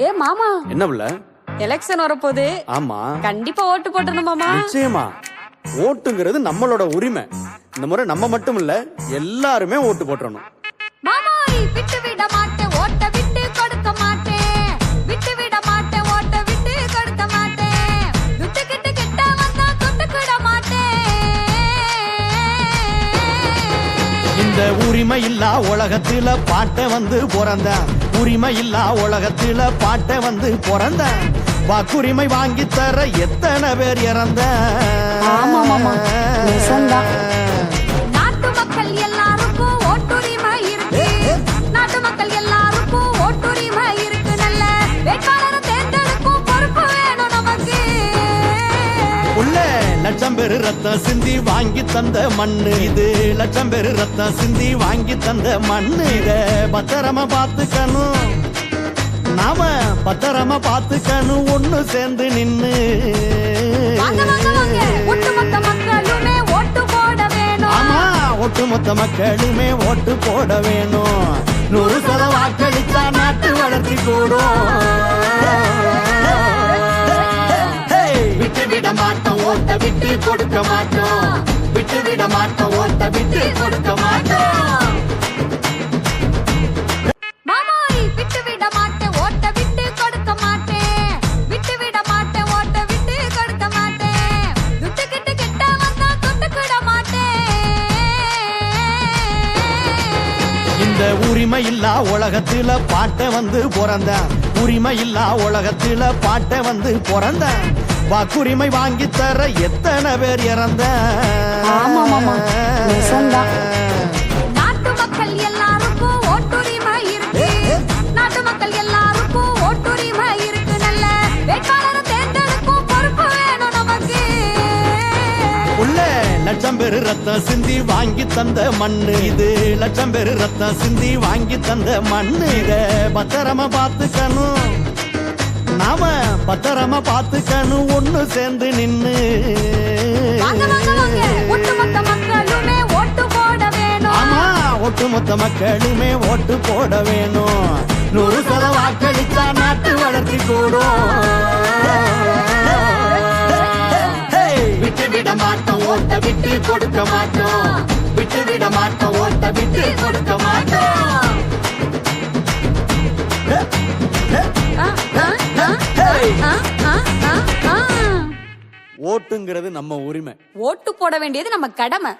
ஏ மாமா, என்ன புள்ள? எலெக்ஷன் வரப்போகுது. ஆமா, கண்டிப்பா ஓட்டு போட்டணும் மாமா. நிச்சயமா. ஓட்டுங்கிறது நம்மளோட உரிமை. இந்த முறை நம்ம மட்டும் இல்ல, எல்லாருமே ஓட்டு போட்டணும். மாமா, விட்டு விட மாட்டேன், ஓட்ட விட்டு கொடுக்க மாட்டேன். விட்டு விட மாட்டேன், ஓட்ட விட்டு கொடுக்க மாட்டேன். விட்டுக்கிட்டு கிட்ட வந்தா தொட்டுக்கிட மாட்டேன். இந்த உரிமை இல்லா உலகத்துல பாட்ட வந்து பிறந்த, உரிமை இல்லா உலகத்துல பாட்ட வந்து பிறந்த, வாக்குரிமை வாங்கி தர எத்தனை பேர் இறந்த. ஆமா மாமா, நாட்டு மக்கள் எல்லாருக்கும் ஓட்டுரிமை இருக்கு. நாட்டு மக்கள் எல்லாருக்கும் ஓட்டுரிமை இருக்கு. நல்ல வேட்பாளரை தேர்ந்தெடுக்கும் பொறுப்பு வேணும் நமக்கு. உள்ள லட்சம் பேரு ரத்தம் சிந்தி வாங்கி தந்த மண்ணு இது, லட்சம் பேரு ரத்தம் சிந்தி வாங்கி தந்த மண்ணு. இத பத்திரமா பாத்துக்கணும், நாம பத்திரமா பாத்துக்கணும், ஒண்ணு சேர்ந்து நின்னு. ஒட்டுமொத்த மக்களுமே ஓட்டு போட வேணும். ஆமா, ஒட்டுமொத்த மக்களுமே ஓட்டு போட வேணும். 100% வாக்களித்தா நாட்டு வளர்ச்சி கூடும். விட்டு விட மாட்டோம், ஓட்ட விட்டு கொடுக்க மாட்டோம். விட்டு விட மாட்டோம், ஓட்ட விட்டு கொடுக்க மாட்டோம். விட்டு விட மாட்டேன், ஓட்ட விட்டு கொடுக்க மாட்டேன். விட்டு விட மாட்டேன், ஓட்ட விட்டு கொடுக்க மாட்டேன். விட்டுக்கிட்டு கிட்ட வந்தா தொட்டுக்கிட மாட்டேன். இந்த உரிமை இல்லா உலகத்துல பாட்ட வந்து பிறந்த, உரிமை இல்லா உலகத்துல பாட்ட வந்து பிறந்த, வாக்குரிமை வாங்கி தர எத்தனை பேர் இறந்த. நாட்டு மக்கள் எல்லாருக்கும் ஓட்டுரிமை இருக்கு. நாட்டு மக்கள் எல்லாருக்கும் ஓட்டுரிமை இருக்கு. நல்ல வேட்பாளரை தேர்ந்தெடுக்கும் பொறுப்பு வேணும் நமக்கு. உள்ள லட்சம் பேரு ரத்தம் சிந்தி வாங்கி தந்த மண்ணு இது, லட்சம் பேரு ரத்தம் சிந்தி வாங்கி தந்த மண்ணு. இத பத்திரமா பாத்துக்கணும், நாம பத்திரமா பாத்துக்கணும், ஒண்ணு சேர்ந்து நின்னு. ஒட்டுமொத்த மக்களுமே ஓட்டு போட வேணும். ஆமா, ஒட்டுமொத்த மக்களுமே ஓட்டு போட வேணும். 100% வாக்களித்தா நாட்டு வளர்ச்சி கூடும். விட்டு விட மாட்டோம், ஓட்ட விட்டு கொடுக்க மாட்டோம். விட்டு விட மாட்டோம், ஓட்ட விட்டு கொடுக்க மாட்டோம். ஓட்டுங்கிறது நம்ம உரிமை. ஓட்டு போட வேண்டியது நம்ம கடமை.